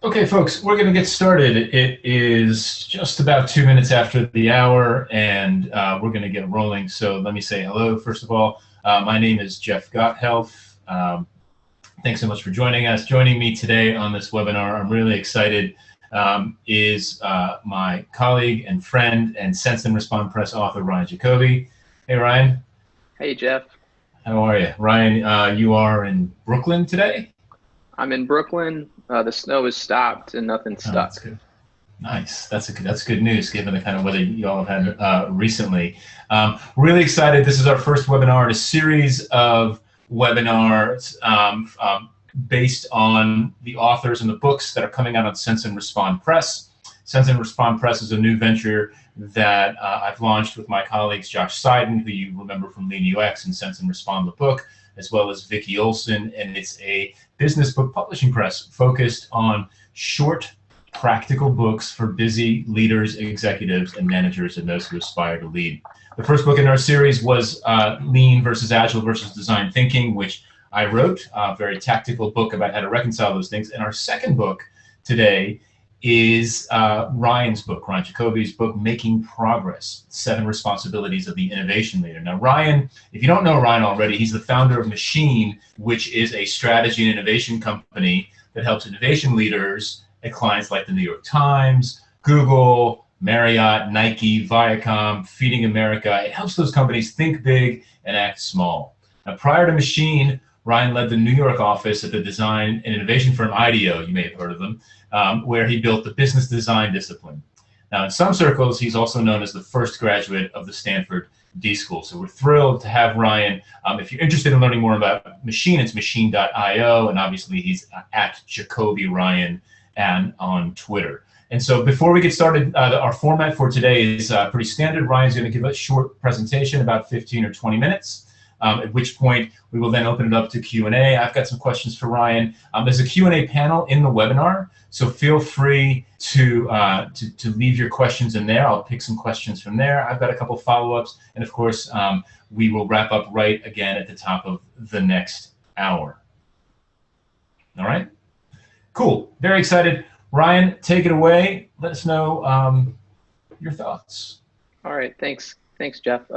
Okay, folks, we're going to get started. It is just about 2 minutes after the hour, and we're going to get rolling. So let me say hello, first of all. My name is Jeff Gothelf. Thanks so much for joining us. Joining me today on this webinar, I'm really excited, is my colleague and friend and Sense and Respond Press author, Ryan Jacoby. Hey, Ryan. Hey, Jeff. How are you? Ryan, you are in Brooklyn today? I'm in Brooklyn. The snow has stopped and nothing's Oh, stuck. that's good. Nice. That's good news given the kind of weather you all have had recently. Really excited. This is our first webinar in a series of webinars based on the authors and the books that are coming out on Sense and Respond Press. Sense and Respond Press is a new venture that I've launched with my colleagues Josh Seiden, who you remember from Lean UX and Sense and Respond the book, as well as Vicki Olson, and it's a business book publishing press focused on short, practical books for busy leaders, executives, and managers, and those who aspire to lead. The first book in our series was Lean versus Agile versus Design Thinking, which I wrote, a very tactical book about how to reconcile those things. And our second book today is Ryan's book, Ryan Jacoby's book, Making Progress, 7 Responsibilities of the Innovation Leader. Now, Ryan, if you don't know Ryan already, he's the founder of Machine, which is a strategy and innovation company that helps innovation leaders at clients like the New York Times, Google, Marriott, Nike, Viacom, Feeding America. It helps those companies think big and act small. Now, prior to Machine, Ryan led the New York office at the design and innovation firm IDEO, you may have heard of them, where he built the business design discipline. Now, in some circles, he's also known as the first graduate of the Stanford D School. So we're thrilled to have Ryan. If you're interested in learning more about Machine, it's machine.io, and obviously he's at Jacoby Ryan and on Twitter. And so before we get started, our format for today is pretty standard. Ryan's going to give a short presentation, about 15 or 20 minutes. At which point we will then open it up to Q&A. I've got some questions for Ryan. There's a Q&A panel in the webinar, so feel free to leave your questions in there. I'll pick some questions from there. I've got a couple follow-ups, and of course, we will wrap up right again at the top of the next hour. All right? Cool. Very excited. Ryan, take it away. Let us know your thoughts. All right. Thanks, Jeff.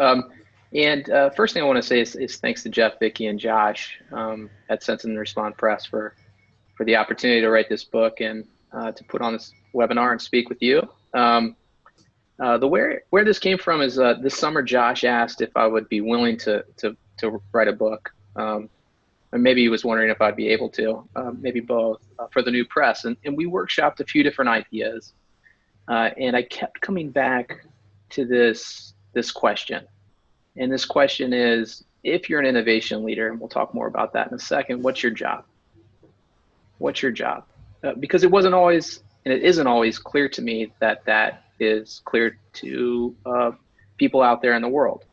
And first thing I want to say is thanks to Jeff, Vicki, and Josh at Sense and Respond Press for the opportunity to write this book and to put on this webinar and speak with you. Where this came from is this summer Josh asked if I would be willing to write a book. And maybe he was wondering if I'd be able to, maybe both, for the new press. And we workshopped a few different ideas. And I kept coming back to this question. And this question is, if you're an innovation leader, and we'll talk more about that in a second, what's your job? What's your job? Because it wasn't always, and it isn't always clear to me that that is clear to people out there in the world.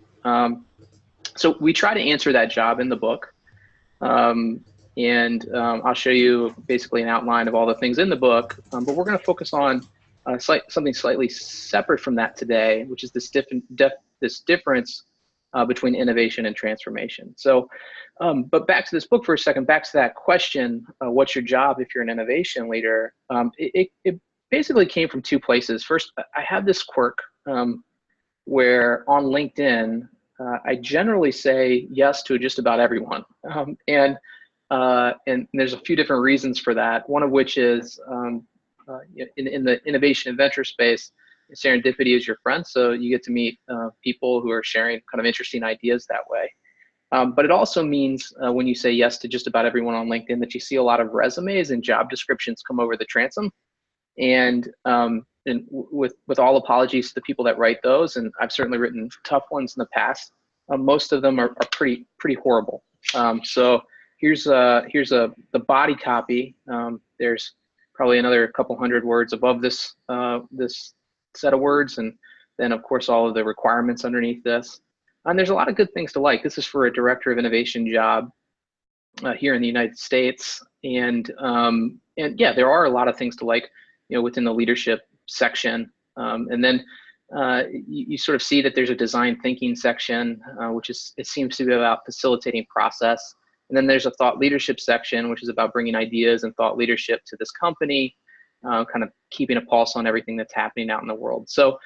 So we try to answer that job in the book. I'll show you basically an outline of all the things in the book, but we're going to focus on something slightly separate from that today, which is this difference between innovation and transformation. So, but back to this book for a second, back to that question, what's your job if you're an innovation leader? It basically came from 2 places. First, I have this quirk where on LinkedIn, I generally say yes to just about everyone. And there's a few different reasons for that. One of which is in the innovation and venture space, serendipity is your friend. So you get to meet people who are sharing kind of interesting ideas that way. But it also means when you say yes to just about everyone on LinkedIn that you see a lot of resumes and job descriptions come over the transom. And with all apologies to the people that write those, and I've certainly written tough ones in the past, most of them are pretty horrible. So here's the body copy. There's probably another couple hundred words above this this set of words, and then of course all of the requirements underneath this. And there's a lot of good things to like. This is for a director of innovation job here in the United States, and yeah, there are a lot of things to like, within the leadership section. And then you sort of see that there's a design thinking section, it seems to be about facilitating process. And then there's a thought leadership section, which is about bringing ideas and thought leadership to this company. kind of keeping a pulse on everything that's happening out in the world. So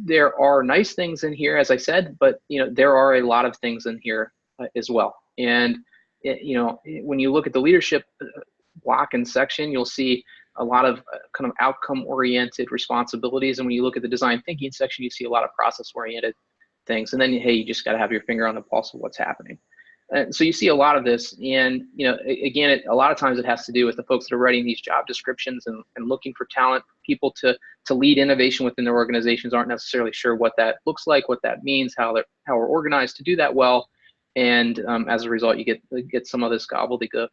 there are nice things in here, as I said, but there are a lot of things in here as well. And when you look at the leadership block and section, you'll see a lot of kind of outcome-oriented responsibilities. And when you look at the design thinking section, you see a lot of process-oriented things. And then, hey, you just got to have your finger on the pulse of what's happening. So you see a lot of this, and again, a lot of times it has to do with the folks that are writing these job descriptions and looking for talent. People to lead innovation within their organizations aren't necessarily sure what that looks like, what that means, how we're organized to do that well, and as a result, you get some of this gobbledygook.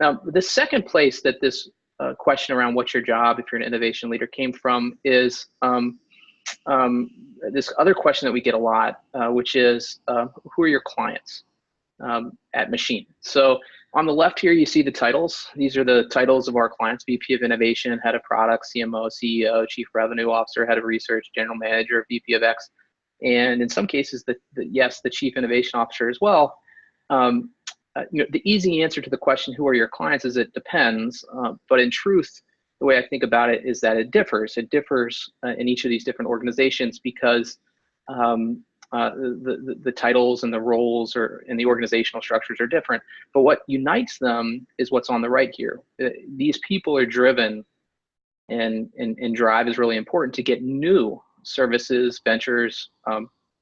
Now, the second place that this question around what's your job if you're an innovation leader came from is this other question that we get a lot, which is who are your clients at Machine? So on the left here, you see the titles. These are the titles of our clients: VP of Innovation, Head of Product, CMO, CEO, Chief Revenue Officer, Head of Research, General Manager, VP of X, and in some cases, the Chief Innovation Officer as well. The easy answer to the question, who are your clients, is it depends. But in truth, the way I think about it is that it differs. It differs in each of these different organizations because the titles and the roles and the organizational structures are different. But what unites them is what's on the right here. These people are driven, and drive is really important to get new services, ventures,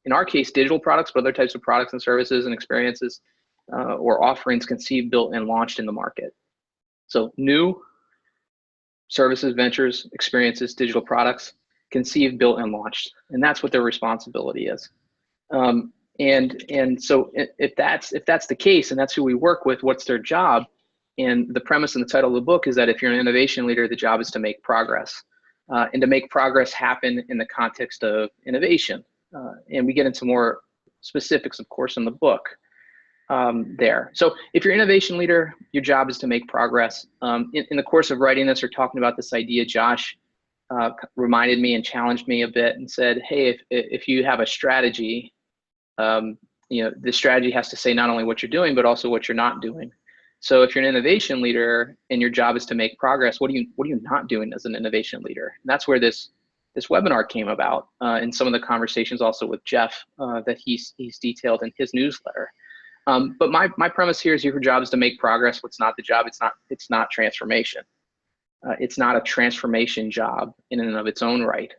in our case, digital products, but other types of products and services and experiences or offerings conceived, built, and launched in the market. So new services, ventures, experiences, digital products, conceived, built, and launched. And that's what their responsibility is. And so if that's the case, and that's who we work with, what's their job? And the premise and the title of the book is that if you're an innovation leader, the job is to make progress, and to make progress happen in the context of innovation. And we get into more specifics, of course, in the book there. So if you're an innovation leader, your job is to make progress. In the course of writing this or talking about this idea, Josh reminded me and challenged me a bit and said, hey, if you have a strategy, the strategy has to say not only what you're doing, but also what you're not doing. So if you're an innovation leader and your job is to make progress, what are you not doing as an innovation leader? And that's where this webinar came about, in some of the conversations also with Jeff that he's detailed in his newsletter. But my premise here is your job is to make progress. What's not the job? It's not transformation. It's not a transformation job in and of its own right.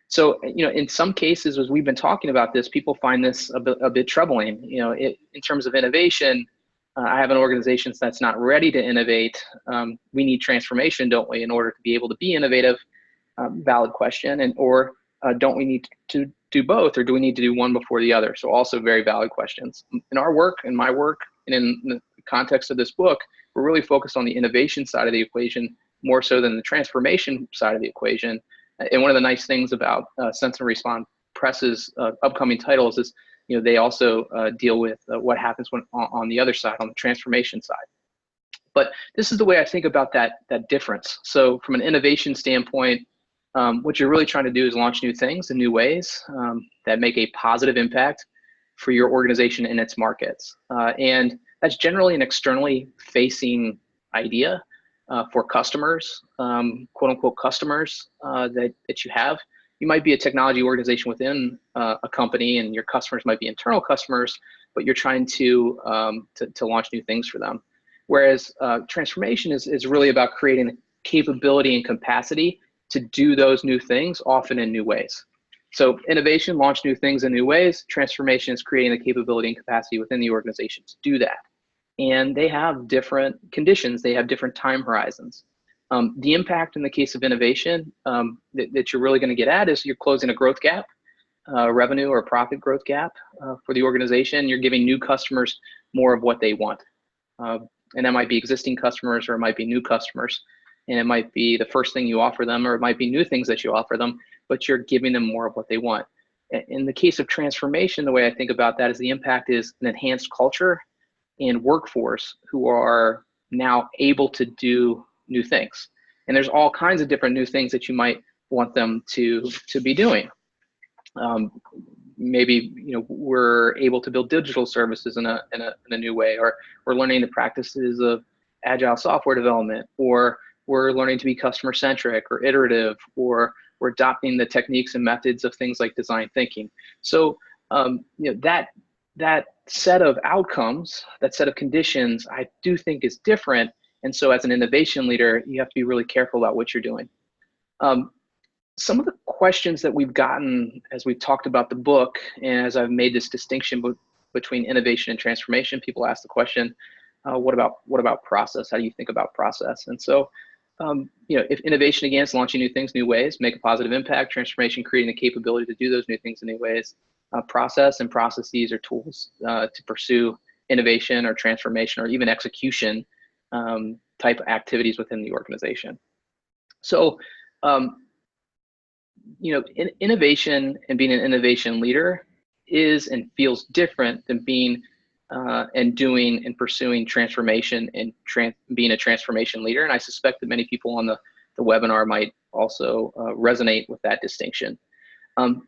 So in some cases, as we've been talking about this, people find this a bit troubling. In terms of innovation, I have an organization that's not ready to innovate. We need transformation, don't we, in order to be able to be innovative? Valid question. Or don't we need to do both, or do we need to do one before the other? So also very valid questions. In our work, in my work, and in the context of this book, we're really focused on the innovation side of the equation more so than the transformation side of the equation. And one of the nice things about Sense and Respond Press's upcoming titles is, they also deal with what happens when on the other side, on the transformation side. But this is the way I think about that difference. So from an innovation standpoint, what you're really trying to do is launch new things in new ways that make a positive impact for your organization in its markets. And that's generally an externally facing idea for customers, quote unquote customers that you have. You might be a technology organization within a company, and your customers might be internal customers, but you're trying to launch new things for them. Whereas transformation is really about creating capability and capacity to do those new things, often in new ways. So innovation, launch new things in new ways. Transformation is creating the capability and capacity within the organization to do that. And they have different conditions. They have different time horizons. The impact in the case of innovation that you're really going to get at is you're closing a growth gap, revenue or profit growth gap for the organization. You're giving new customers more of what they want. And that might be existing customers, or it might be new customers. And it might be the first thing you offer them, or it might be new things that you offer them, but you're giving them more of what they want. In the case of transformation, the way I think about that is the impact is an enhanced culture and workforce who are now able to do new things. And there's all kinds of different new things that you might want them to be doing. Maybe we're able to build digital services in a new way, or we're learning the practices of agile software development, or we're learning to be customer centric or iterative, or we're adopting the techniques and methods of things like design thinking. So that set of outcomes, that set of conditions, I do think is different. And so as an innovation leader, you have to be really careful about what you're doing. Some of the questions that we've gotten as we've talked about the book, and as I've made this distinction between innovation and transformation, people ask the question, what about process? How do you think about process? And so, if innovation, again, is launching new things, new ways, make a positive impact, transformation, creating the capability to do those new things in new ways, process and processes are tools to pursue innovation or transformation or even execution type activities within the organization. So, innovation and being an innovation leader is and feels different than being and doing and pursuing transformation and being a transformation leader. And I suspect that many people on the webinar might also resonate with that distinction.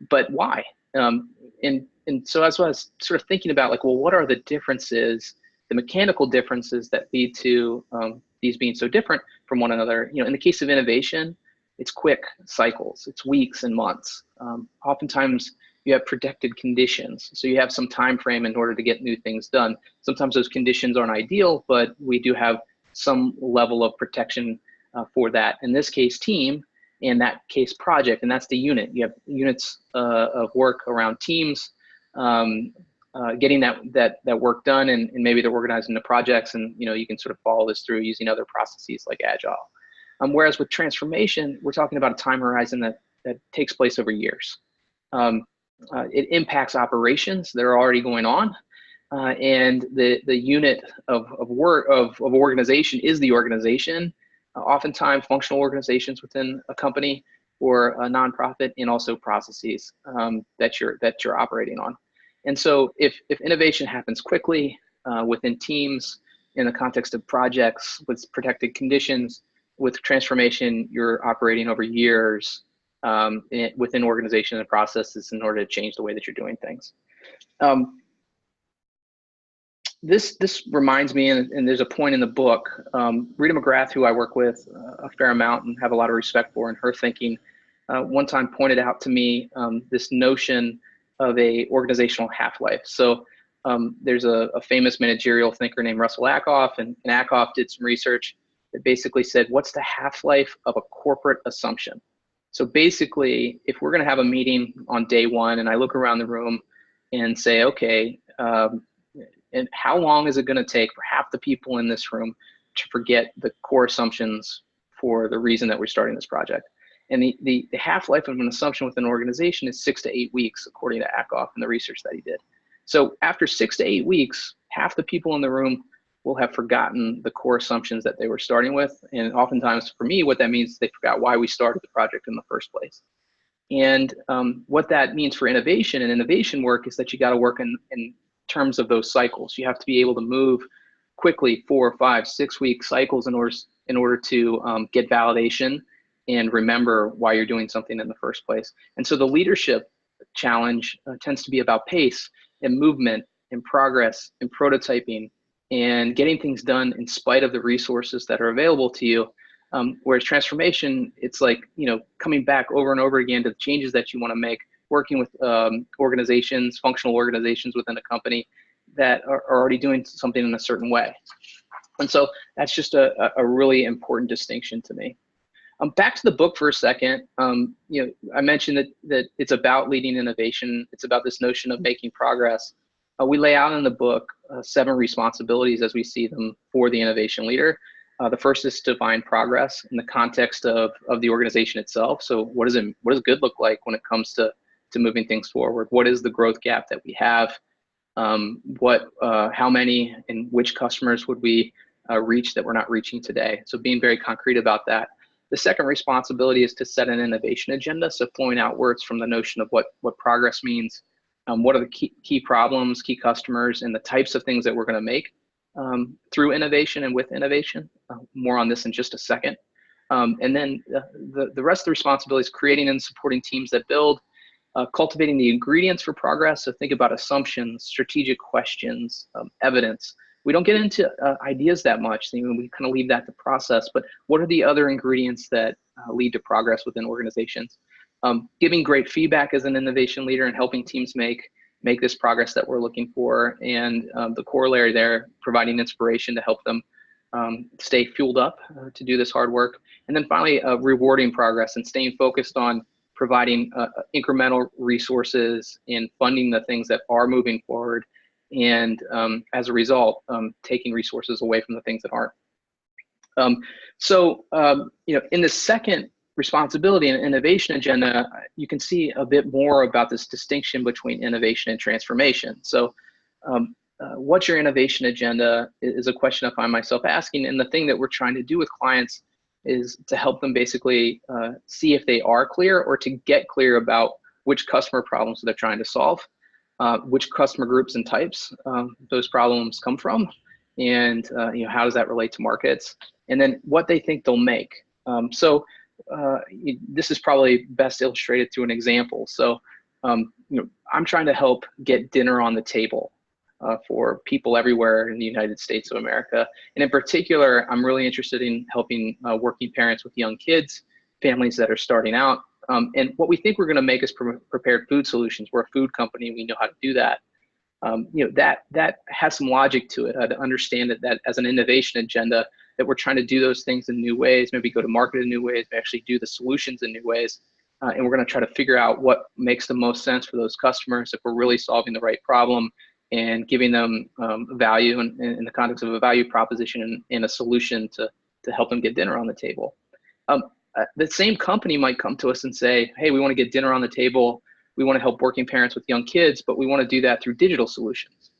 But why? And so as I was sort of thinking about, like, well, what are the differences, the mechanical differences that lead to these being so different from one another? In the case of innovation, it's quick cycles, it's weeks and months. Oftentimes you have protected conditions, so you have some time frame in order to get new things done. Sometimes those conditions aren't ideal, but we do have some level of protection for that. In this case, team. In that case, project, and that's the unit. You have units of work around teams, getting that work done, and maybe they're organized into projects, and you can sort of follow this through using other processes like Agile. Whereas with transformation, we're talking about a time horizon that takes place over years. It impacts operations that are already going on, and the unit of organization is the organization. Oftentimes functional organizations within a company or a nonprofit, and also processes that you're operating on. And so if innovation happens quickly within teams, in the context of projects with protected conditions, with transformation, you're operating over years within organization and processes in order to change the way that you're doing things. This reminds me, and there's a point in the book, Rita McGrath, who I work with a fair amount and have a lot of respect for, and her thinking, one time pointed out to me this notion of a organizational half-life. So there's a famous managerial thinker named Russell Ackoff, and Ackoff did some research that basically said, what's the half-life of a corporate assumption? So basically, if we're gonna have a meeting on day one, and I look around the room and say, okay, and how long is it going to take for half the people in this room to forget the core assumptions for the reason that we're starting this project? And the half-life of an assumption within an organization is 6 to 8 weeks, according to Ackoff and the research that he did. So after 6 to 8 weeks, half the people in the room will have forgotten the core assumptions that they were starting with. And oftentimes, for me, what that means is they forgot why we started the project in the first place. And what that means for innovation and innovation work is that you got to work in terms of those cycles. You have to be able to move quickly 4, 5, 6 week cycles in order to get validation and remember why you're doing something in the first place. And so the leadership challenge tends to be about pace and movement and progress and prototyping and getting things done in spite of the resources that are available to you. Whereas transformation, it's like, coming back over and over again to the changes that you want to make, working with organizations, functional organizations within a company that are already doing something in a certain way. And so that's just a really important distinction to me. Back to the book for a second. I mentioned that it's about leading innovation. It's about this notion of making progress. We lay out in the book 7 responsibilities as we see them for the innovation leader. The first is to define progress in the context of the organization itself. So what does good look like when it comes to moving things forward? What is the growth gap that we have? How many and which customers would we reach that we're not reaching today? So being very concrete about that. The second responsibility is to set an innovation agenda. So flowing outwards from the notion of what progress means, what are the key problems, key customers, and the types of things that we're going to make through innovation and with innovation. More on this in just a second. And then the rest of the responsibility is creating and supporting teams that build, cultivating the ingredients for progress. So think about assumptions, strategic questions, evidence, we don't get into ideas that much. We kind of leave that to process. But what are the other ingredients that lead to progress within organizations? Giving great feedback as an innovation leader and helping teams make this progress that we're looking for, and the corollary there, providing inspiration to help them stay fueled up to do this hard work. And then finally, rewarding progress and staying focused on providing incremental resources and funding the things that are moving forward, and as a result, taking resources away from the things that aren't. In the second responsibility and innovation agenda, you can see a bit more about this distinction between innovation and transformation. So what's your innovation agenda is a question I find myself asking, and the thing that we're trying to do with clients is to help them basically see if they are clear, or to get clear about which customer problems they're trying to solve, which customer groups and types those problems come from, and how does that relate to markets, and then what they think they'll make. This is probably best illustrated through an example. So I'm trying to help get dinner on the table for people everywhere in the United States of America. And in particular, I'm really interested in helping working parents with young kids, families that are starting out. And what we think we're going to make is prepared food solutions. We're a food company. We know how to do that. That has some logic to it. To understand that as an innovation agenda, that we're trying to do those things in new ways, maybe go to market in new ways, actually do the solutions in new ways. And we're going to try to figure out what makes the most sense for those customers, if we're really solving the right problem and giving them value in the context of a value proposition and a solution to help them get dinner on the table. The same company might come to us and say, hey, we want to get dinner on the table. We want to help working parents with young kids, but we want to do that through digital solutions.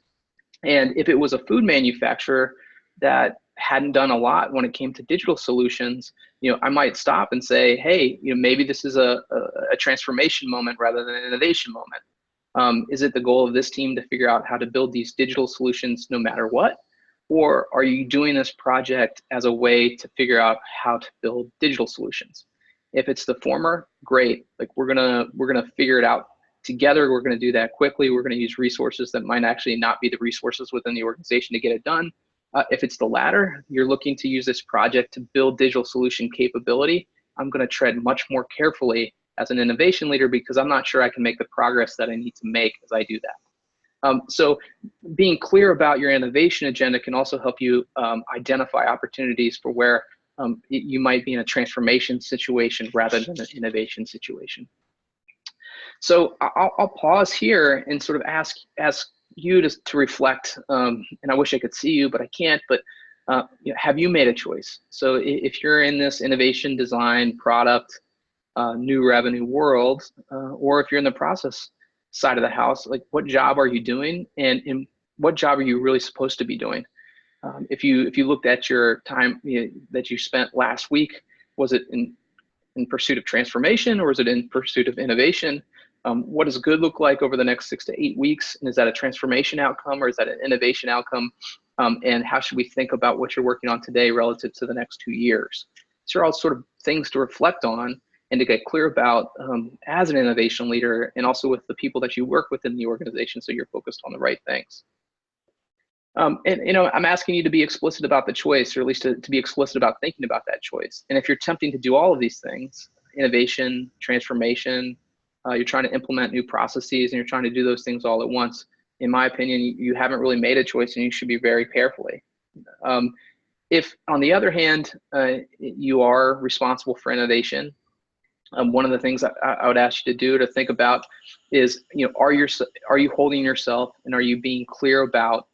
And if it was a food manufacturer that hadn't done a lot when it came to digital solutions, I might stop and say, hey, maybe this is a transformation moment rather than an innovation moment. Is it the goal of this team to figure out how to build these digital solutions no matter what? Or are you doing this project as a way to figure out how to build digital solutions? If it's the former, great. Like we're gonna figure it out together. We're gonna do that quickly. We're gonna use resources that might actually not be the resources within the organization to get it done. If it's the latter, you're looking to use this project to build digital solution capability, I'm gonna tread much more carefully as an innovation leader, because I'm not sure I can make the progress that I need to make as I do that. So being clear about your innovation agenda can also help you identify opportunities for where you might be in a transformation situation rather than an innovation situation. So I'll pause here and sort of ask you to reflect, and I wish I could see you, but I can't, but have you made a choice? So if you're in this innovation, design, product, new revenue world, or if you're in the process side of the house, like what job are you doing, and what job are you really supposed to be doing? If you looked at your time that you spent last week, was it in pursuit of transformation, or is it in pursuit of innovation? What does good look like over the next 6 to 8 weeks? And is that a transformation outcome, or is that an innovation outcome? And how should we think about what you're working on today relative to the next 2 years? These are all sort of things to reflect on and to get clear about as an innovation leader, and also with the people that you work with in the organization, so you're focused on the right things. And I'm asking you to be explicit about the choice, or at least to be explicit about thinking about that choice. And if you're attempting to do all of these things, innovation, transformation, you're trying to implement new processes, and you're trying to do those things all at once, in my opinion, you haven't really made a choice, and you should be very carefully. If, on the other hand, you are responsible for innovation, one of the things I would ask you to do, to think about, is, are you holding yourself, and are you being clear about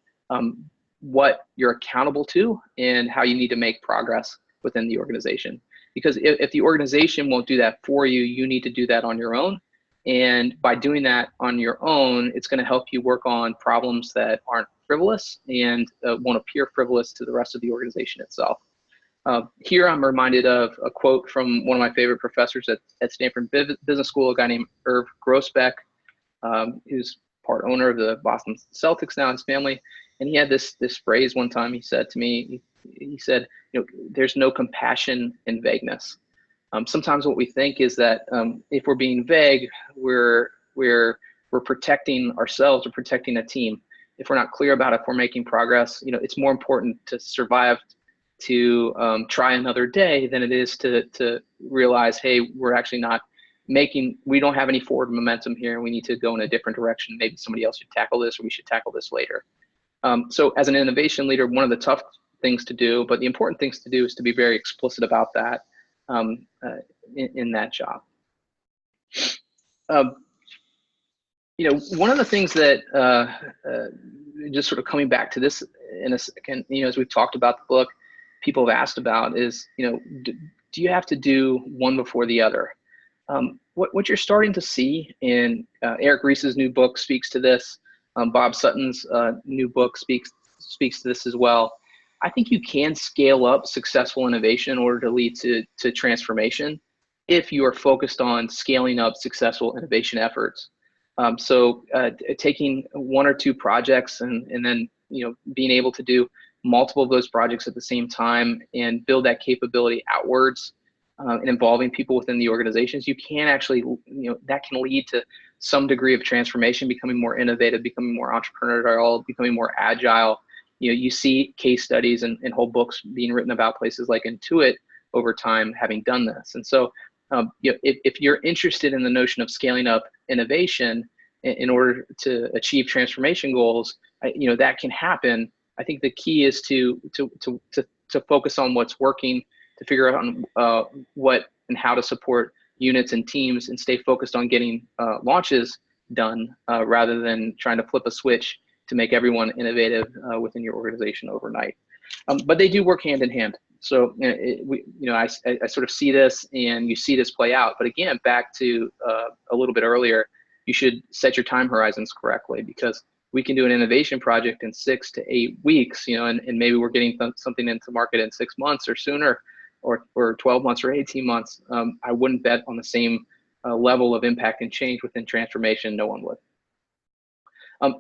what you're accountable to and how you need to make progress within the organization? Because if the organization won't do that for you, you need to do that on your own. And by doing that on your own, it's going to help you work on problems that aren't frivolous and won't appear frivolous to the rest of the organization itself. Here I'm reminded of a quote from one of my favorite professors at Stanford Business School, a guy named Irv Grousbeck, who's part owner of the Boston Celtics now, his family. And he had this phrase one time. He said to me, he said, there's no compassion in vagueness. Sometimes what we think is that if we're being vague, we're protecting ourselves or protecting a team. if we're not clear about if we're making progress, it's more important to survive to try another day than it is to realize, hey, we're actually not we don't have any forward momentum here, and we need to go in a different direction. Maybe somebody else should tackle this, or we should tackle this later. So as an innovation leader, one of the tough things to do, but the important things to do, is to be very explicit about that in that job. One of the things that just sort of coming back to this in a second, as we've talked about the book, people have asked about is, do you have to do one before the other? What you're starting to see in Eric Ries's new book speaks to this. Bob Sutton's new book speaks to this as well. I think you can scale up successful innovation in order to lead to transformation if you are focused on scaling up successful innovation efforts. So taking one or two projects and then being able to do multiple of those projects at the same time and build that capability outwards and involving people within the organizations, you can actually, that can lead to some degree of transformation, becoming more innovative, becoming more entrepreneurial, becoming more agile. You see case studies and whole books being written about places like Intuit over time having done this. And so if you're interested in the notion of scaling up innovation in order to achieve transformation goals, that can happen. I think the key is to focus on what's working, to figure out on what and how to support units and teams, and stay focused on getting launches done rather than trying to flip a switch to make everyone innovative within your organization overnight. But they do work hand in hand. So I sort of see this, and you see this play out. But again, back to a little bit earlier, you should set your time horizons correctly, because we can do an innovation project in 6 to 8 weeks, and maybe we're getting something into market in 6 months or sooner, or 12 months or 18 months. I wouldn't bet on the same level of impact and change within transformation. No one would.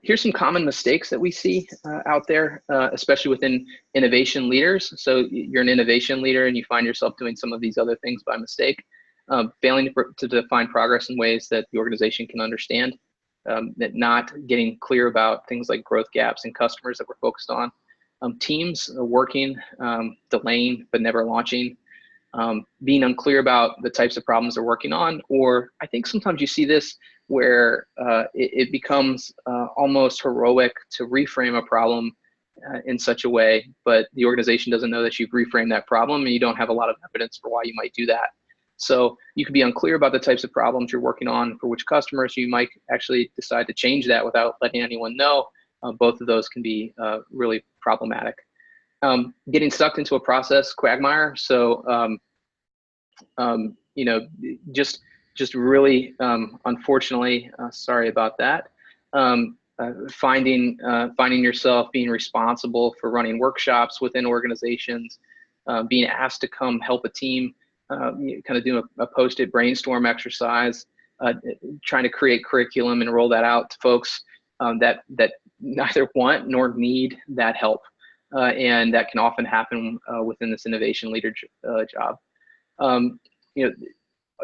Here's some common mistakes that we see out there, especially within innovation leaders. So you're an innovation leader and you find yourself doing some of these other things by mistake, failing to define progress in ways that the organization can understand, that not getting clear about things like growth gaps and customers that we're focused on, teams working, delaying but never launching, being unclear about the types of problems they're working on. Or I think sometimes you see this where it becomes almost heroic to reframe a problem in such a way, but the organization doesn't know that you've reframed that problem, and you don't have a lot of evidence for why you might do that. So you could be unclear about the types of problems you're working on for which customers. You might actually decide to change that without letting anyone know. Both of those can be really problematic. Getting sucked into a process quagmire. So just really, unfortunately, sorry about that. Finding yourself being responsible for running workshops within organizations, being asked to come help a team, kind of do a post-it brainstorm exercise, trying to create curriculum and roll that out to folks that neither want nor need that help, and that can often happen within this innovation leader job.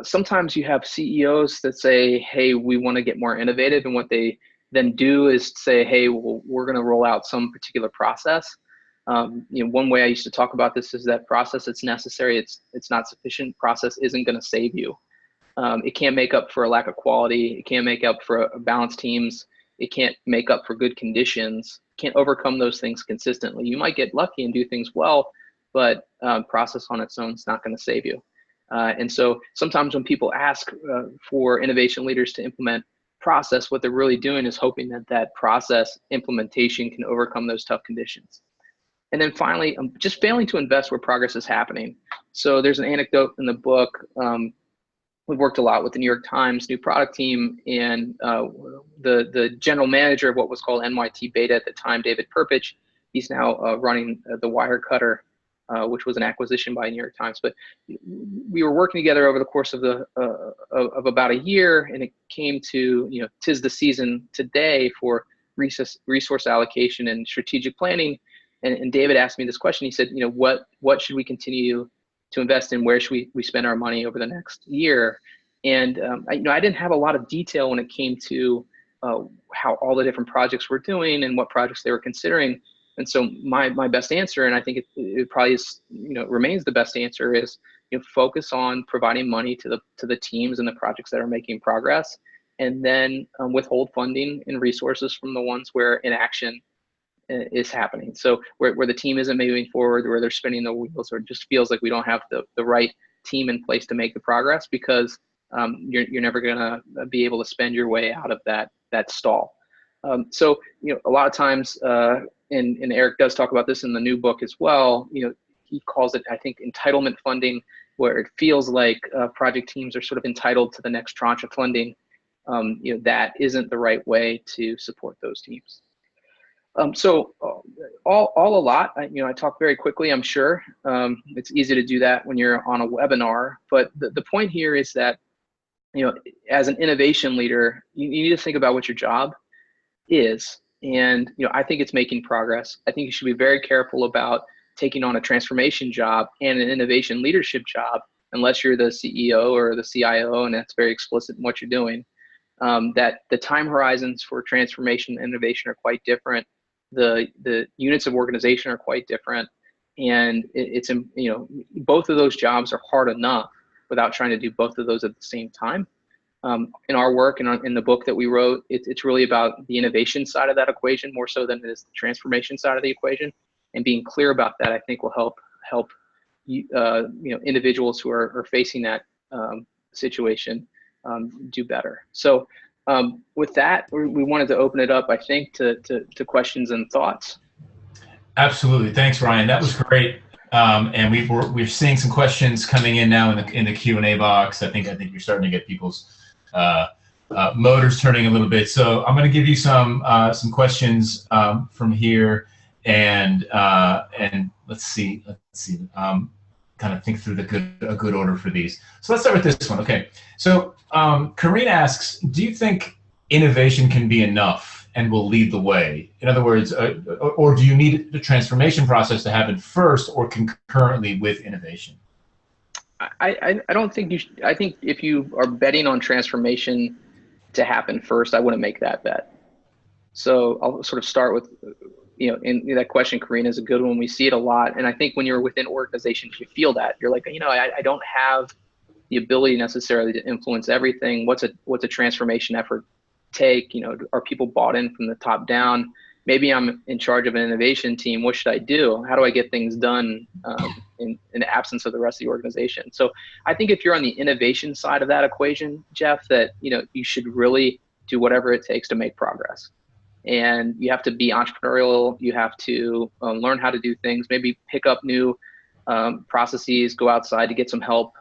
Sometimes you have CEOs that say, hey, we want to get more innovative, and what they then do is say, hey, well, we're going to roll out some particular process. One way I used to talk about this is that process that's necessary, it's not sufficient. Process isn't going to save you. It can't make up for a lack of quality. It can't make up for balanced teams. It can't make up for good conditions. Can't overcome those things consistently. You might get lucky and do things well, but process on its own is not going to save you. And so sometimes when people ask for innovation leaders to implement process, what they're really doing is hoping that that process implementation can overcome those tough conditions. And then finally, just failing to invest where progress is happening. So there's an anecdote in the book. We've worked a lot with the New York Times new product team, and the general manager of what was called NYT Beta at the time, David Perpich, he's now running the Wirecutter, which was an acquisition by New York Times. But we were working together over the course of about a year, and it came to, 'tis the season today for resource allocation and strategic planning. And David asked me this question. He said, what should we continue to invest in? Where should we spend our money over the next year? And I didn't have a lot of detail when it came to how all the different projects were doing and what projects they were considering. And so my best answer, and I think it probably is, remains the best answer, is focus on providing money to the teams and the projects that are making progress, and then withhold funding and resources from the ones where inaction is happening. So where the team isn't moving forward, where they're spinning the wheels, or it just feels like we don't have the right team in place to make the progress, because you're never going to be able to spend your way out of that stall. So a lot of times, and Eric does talk about this in the new book as well, he calls it, I think, entitlement funding, where it feels like project teams are sort of entitled to the next tranche of funding. That isn't the right way to support those teams. So all a lot, I talk very quickly, I'm sure. It's easy to do that when you're on a webinar, but the point here is that, as an innovation leader, you need to think about what your job is. And, I think it's making progress. I think you should be very careful about taking on a transformation job and an innovation leadership job, unless you're the CEO or the CIO, and that's very explicit in what you're doing. That the time horizons for transformation and innovation are quite different. The units of organization are quite different. And it's both of those jobs are hard enough without trying to do both of those at the same time. In our work and in the book that we wrote, it's really about the innovation side of that equation more so than it is the transformation side of the equation. And being clear about that, I think, will help individuals who are facing that situation do better. So with that, we wanted to open it up, I think, to questions and thoughts. Absolutely, thanks, Ryan. That was great. And we're seeing some questions coming in now in the Q&A box. I think you're starting to get people's motors turning a little bit. So I'm going to give you some questions from here, and let's see. Kind of think through a good order for these. So let's start with this one. Okay. So Karine asks, do you think innovation can be enough and will lead the way? In other words, or do you need the transformation process to happen first or concurrently with innovation? I don't think you should. I think if you are betting on transformation to happen first, I wouldn't make that bet. So I'll sort of start with, in that question, Karine, is a good one. We see it a lot. And I think when you're within organizations, you feel that. You're like, I don't have the ability necessarily to influence everything. What's a transformation effort take? Are people bought in from the top down? Maybe I'm in charge of an innovation team. What should I do? How do I get things done in the absence of the rest of the organization? So I think if you're on the innovation side of that equation, Jeff, that you should really do whatever it takes to make progress. And you have to be entrepreneurial. You have to learn how to do things, maybe pick up new processes, go outside to get some help,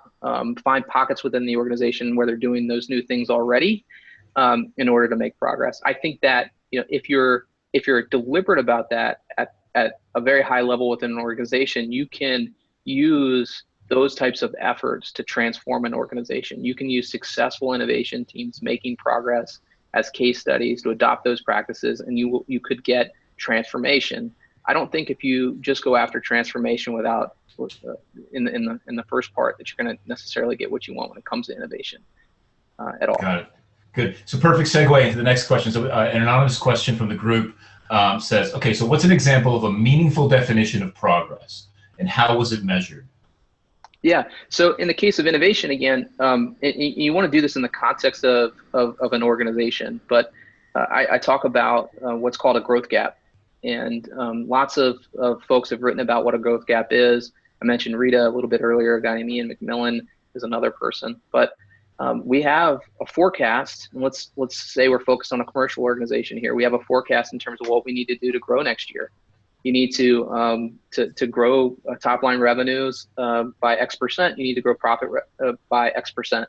find pockets within the organization where they're doing those new things already in order to make progress. I think that if you're deliberate about that at a very high level within an organization, you can use those types of efforts to transform an organization. You can use successful innovation teams making progress as case studies to adopt those practices, and you could get transformation. I don't think if you just go after transformation without in the first part that you're going to necessarily get what you want when it comes to innovation at all. Got it. Good. So perfect segue into the next question. So an anonymous question from the group says, okay, so what's an example of a meaningful definition of progress, and how was it measured? Yeah. So in the case of innovation, again, you want to do this in the context of an organization, but I talk about what's called a growth gap. And lots of folks have written about what a growth gap is. I mentioned Rita a little bit earlier. A guy named Ian McMillan is another person. But we have a forecast, and let's say we're focused on a commercial organization here. We have a forecast in terms of what we need to do to grow next year. You need to grow top line revenues by X percent. You need to grow profit by X percent.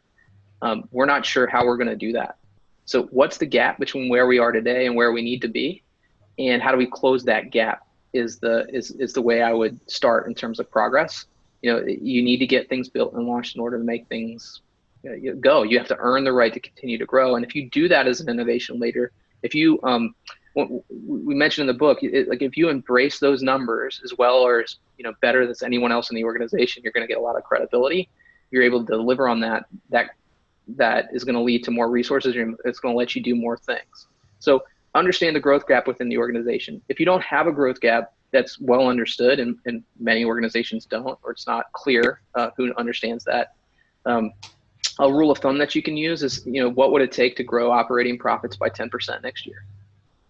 We're not sure how we're going to do that. So what's the gap between where we are today and where we need to be, and how do we close that gap? Is the way I would start in terms of progress. You need to get things built and launched in order to make things go. You have to earn the right to continue to grow. And if you do that as an innovation leader, if you we mentioned in the book, like if you embrace those numbers as well, or as better than anyone else in the organization, you're going to get a lot of credibility. You're able to deliver on that is going to lead to more resources. It's going to let you do more things. So understand the growth gap within the organization. If you don't have a growth gap that's well understood, and many organizations don't, or it's not clear who understands that, a rule of thumb that you can use is, what would it take to grow operating profits by 10% next year?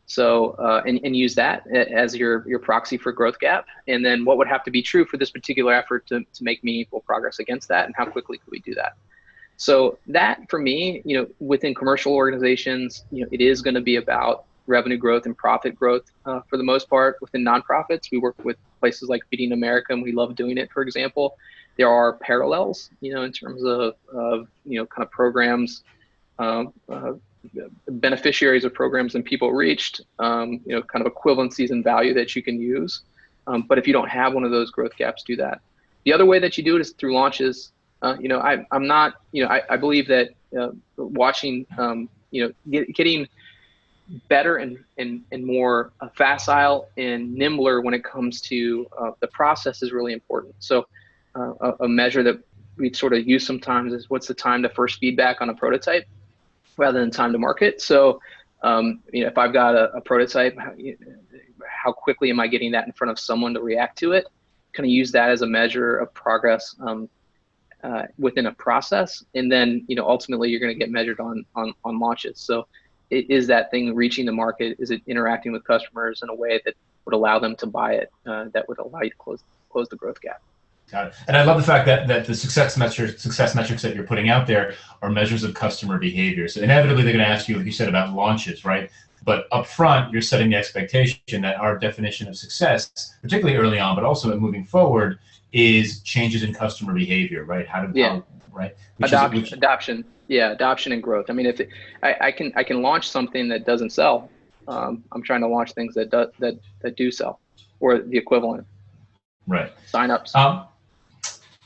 So, and use that as your proxy for growth gap. And then what would have to be true for this particular effort to make meaningful progress against that, and how quickly could we do that? So that, for me, within commercial organizations, it is going to be about revenue growth and profit growth for the most part. Within nonprofits, we work with places like Feeding America, and we love doing it, for example. There are parallels, in terms of kind of programs, beneficiaries of programs and people reached, kind of equivalencies in value that you can use. But if you don't have one of those growth gaps, do that. The other way that you do it is through launches. I believe that watching, getting better and more facile and nimbler when it comes to the process is really important. So a measure that we sort of use sometimes is what's the time to first feedback on a prototype rather than time to market. So, if I've got a prototype, how quickly am I getting that in front of someone to react to it? Kind of use that as a measure of progress within a process. And then, ultimately you're going to get measured on launches. So is that thing reaching the market? Is it interacting with customers in a way that would allow them to buy it, that would allow you to close the growth gap? Got it. And I love the fact that the success metrics that you're putting out there are measures of customer behavior. So inevitably they're going to ask you, like you said, about launches, right? But up front, you're setting the expectation that our definition of success, particularly early on, but also moving forward, is changes in customer behavior, right? Right? Adoption. Yeah, adoption and growth. I mean, if I can launch something that doesn't sell, I'm trying to launch things that do sell, or the equivalent. Right. Sign-ups.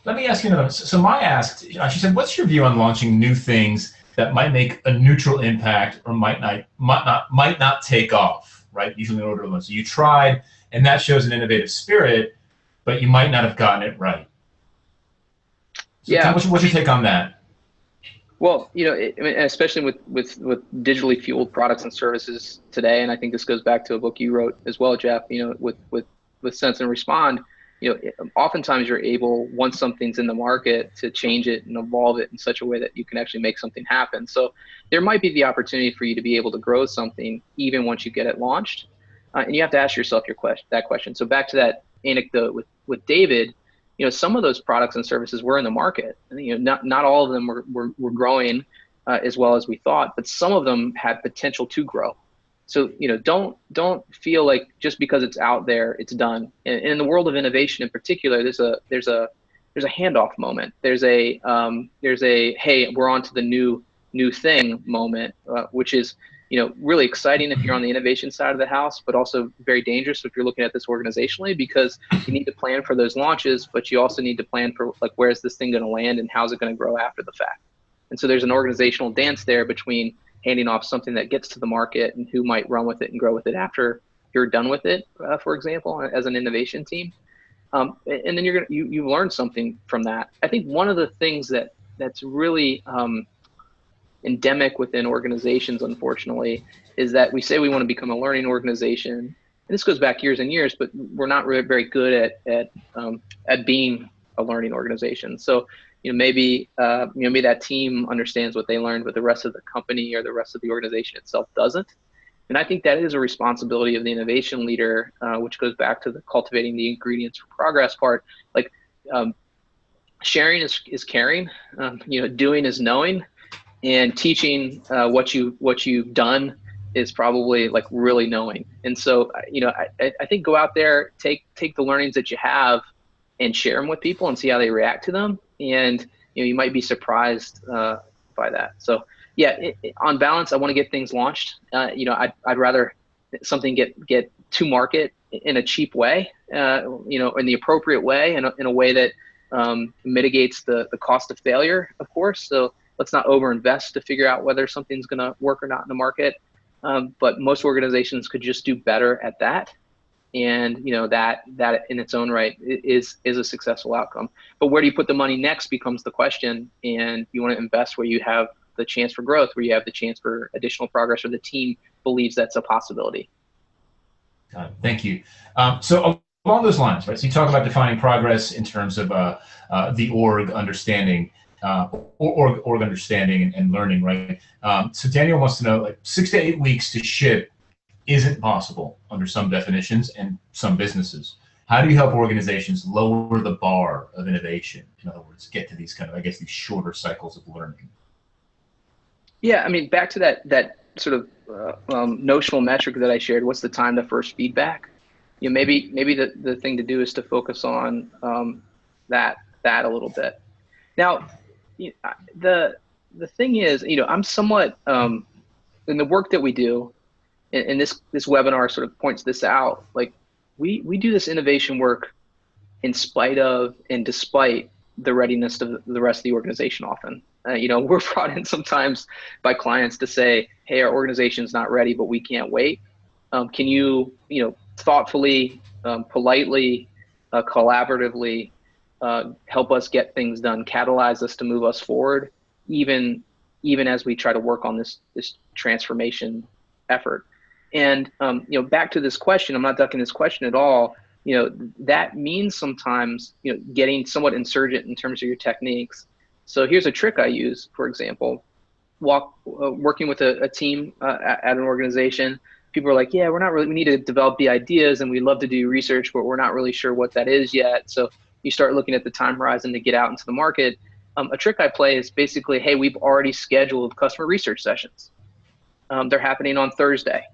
Let me ask you another. So Maya asked, she said, what's your view on launching new things that might make a neutral impact or might not take off, right? Usually in order to launch. So you tried, and that shows an innovative spirit, but you might not have gotten it right. So yeah. What's your take on that? Well, especially with digitally fueled products and services today, and I think this goes back to a book you wrote as well, Jeff, with Sense and Respond, oftentimes you're able, once something's in the market, to change it and evolve it in such a way that you can actually make something happen. So there might be the opportunity for you to be able to grow something even once you get it launched. And you have to ask yourself that question. So back to that anecdote with David, some of those products and services were in the market. And, not all of them were growing as well as we thought, but some of them had potential to grow. So, don't feel like just because it's out there, it's done. And in the world of innovation in particular, there's a handoff moment. There's a hey, we're on to the new thing moment, which is, really exciting if you're on the innovation side of the house, but also very dangerous if you're looking at this organizationally, because you need to plan for those launches, but you also need to plan for, like, where's this thing going to land and how's it going to grow after the fact. And so there's an organizational dance there between handing off something that gets to the market and who might run with it and grow with it after you're done with it, for example, as an innovation team. And then you learn something from that. I think one of the things that's really endemic within organizations, unfortunately, is that we say we want to become a learning organization. And this goes back years and years, but we're not really very good at being a learning organization. So maybe that team understands what they learned, but the rest of the company or the rest of the organization itself doesn't. And I think that is a responsibility of the innovation leader, which goes back to the cultivating the ingredients for progress part. Like, sharing is caring, doing is knowing, and teaching what you've done is probably, like, really knowing. And so, I think go out there, take the learnings that you have and share them with people and see how they react to them. And, you might be surprised by that. So yeah, on balance, I want to get things launched. I'd rather something get to market in a cheap way, in the appropriate way, and in a way that mitigates the cost of failure, of course. So let's not overinvest to figure out whether something's going to work or not in the market. But most organizations could just do better at that. And that in its own right is a successful outcome. But where do you put the money next becomes the question. And you want to invest where you have the chance for growth, where you have the chance for additional progress, or the team believes that's a possibility. Got it. Thank you. So along those lines, right? So you talk about defining progress in terms of the org understanding, org understanding and learning, right? So Daniel wants to know, like 6 to 8 weeks to ship isn't possible under some definitions and some businesses. How do you help organizations lower the bar of innovation? In other words, get to these kind of, I guess, these shorter cycles of learning. Yeah, I mean, back to that sort of notional metric that I shared. What's the time to first feedback? You know, maybe the thing to do is to focus on that a little bit. Now, the thing is, I'm somewhat in the work that we do, and this webinar sort of points this out. Like we do this innovation work in spite of and despite the readiness of the rest of the organization often. We're brought in sometimes by clients to say, hey, our organization's not ready, but we can't wait. Can you, thoughtfully, politely, collaboratively help us get things done, catalyze us to move us forward, even as we try to work on this transformation effort. And, back to this question, I'm not ducking this question at all. That means sometimes, getting somewhat insurgent in terms of your techniques. So here's a trick I use, for example, working with a team at an organization. People are like, yeah, we need to develop the ideas and we'd love to do research, but we're not really sure what that is yet. So you start looking at the time horizon to get out into the market. A trick I play is basically, hey, we've already scheduled customer research sessions. They're happening on Thursday.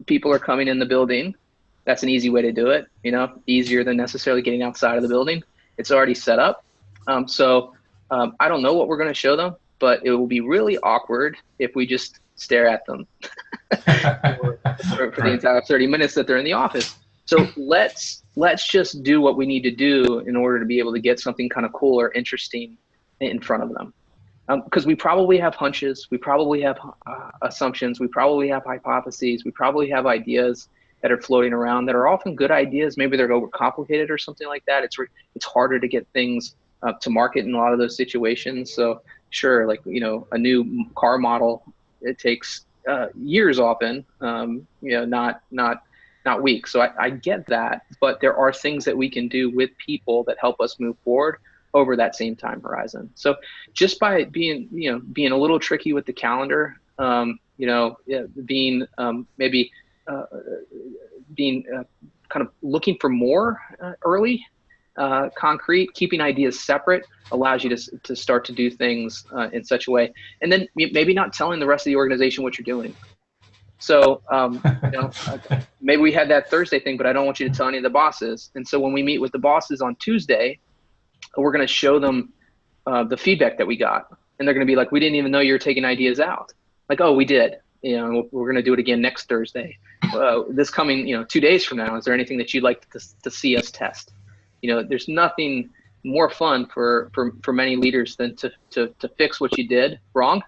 People are coming in the building. That's an easy way to do it, easier than necessarily getting outside of the building. It's already set up. I don't know what we're going to show them, but it will be really awkward if we just stare at them for the entire 30 minutes that they're in the office. So let's just do what we need to do in order to be able to get something kind of cool or interesting in front of them. Because we probably have hunches, we probably have assumptions, we probably have hypotheses, we probably have ideas that are floating around that are often good ideas. Maybe they're overcomplicated or something like that. It's harder to get things to market in a lot of those situations. So sure, like, a new car model, it takes years often, not weeks. So I get that, but there are things that we can do with people that help us move forward over that same time horizon. So just by being a little tricky with the calendar, being kind of looking for more early, concrete, keeping ideas separate allows you to start to do things in such a way. And then maybe not telling the rest of the organization what you're doing. So, maybe we had that Thursday thing, but I don't want you to tell any of the bosses. And so when we meet with the bosses on Tuesday, we're going to show them the feedback that we got. And they're going to be like, we didn't even know you were taking ideas out. Like, oh, we did. We're going to do it again next Thursday. This coming, 2 days from now, is there anything that you'd like to see us test? There's nothing more fun for many leaders than to fix what you did wrong.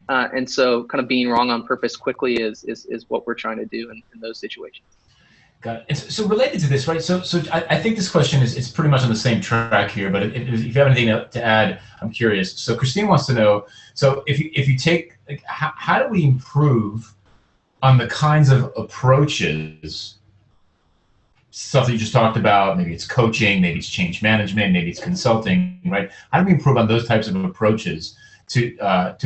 And so kind of being wrong on purpose quickly is what we're trying to do in those situations. Got it. So related to this, right? So I think this question is pretty much on the same track here, but if you have anything to add, I'm curious. So Christine wants to know, so if you take, like, how do we improve on the kinds of approaches, stuff that you just talked about, maybe it's coaching, maybe it's change management, maybe it's consulting, right? How do we improve on those types of approaches to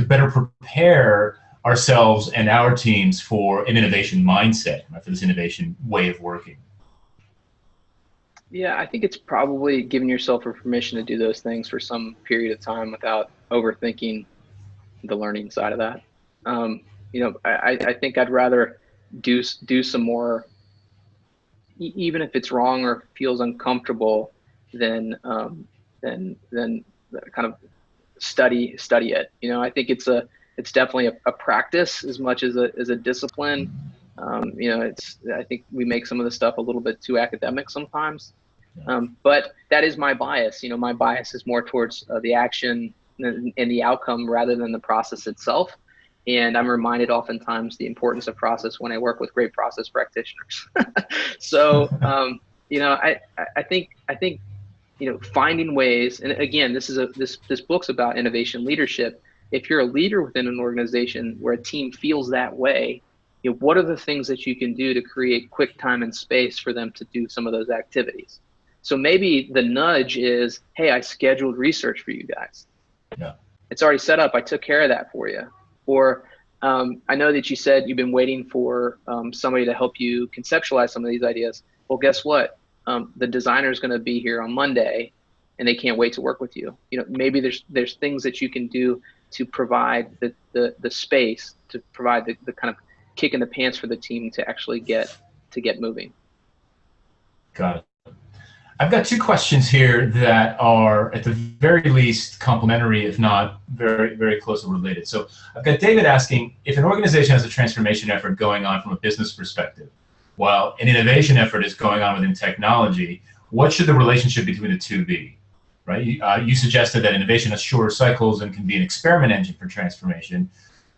better prepare ourselves and our teams for an innovation mindset, right, for this innovation way of working? Yeah, I think it's probably giving yourself a permission to do those things for some period of time without overthinking the learning side of that. I think I'd rather do some more, even if it's wrong or feels uncomfortable, than kind of study it. I think it's definitely a practice as much as a discipline. I think we make some of the stuff a little bit too academic sometimes. But that is my bias. My bias is more towards the action and the outcome rather than the process itself. And I'm reminded oftentimes the importance of process when I work with great process practitioners. So, I think finding ways, and again, this book's about innovation leadership. If you're a leader within an organization where a team feels that way, what are the things that you can do to create quick time and space for them to do some of those activities? So maybe the nudge is, hey, I scheduled research for you guys. Yeah. It's already set up. I took care of that for you. Or I know that you said you've been waiting for somebody to help you conceptualize some of these ideas. Well, guess what? The designer is going to be here on Monday, and they can't wait to work with you. Maybe there's things that you can do to provide the space, to provide the kind of kick in the pants for the team to actually get moving. Got it. I've got two questions here that are at the very least complementary, if not very, very closely related. So I've got David asking, if an organization has a transformation effort going on from a business perspective, while an innovation effort is going on within technology, what should the relationship between the two be? Right? You suggested that innovation has shorter cycles and can be an experiment engine for transformation.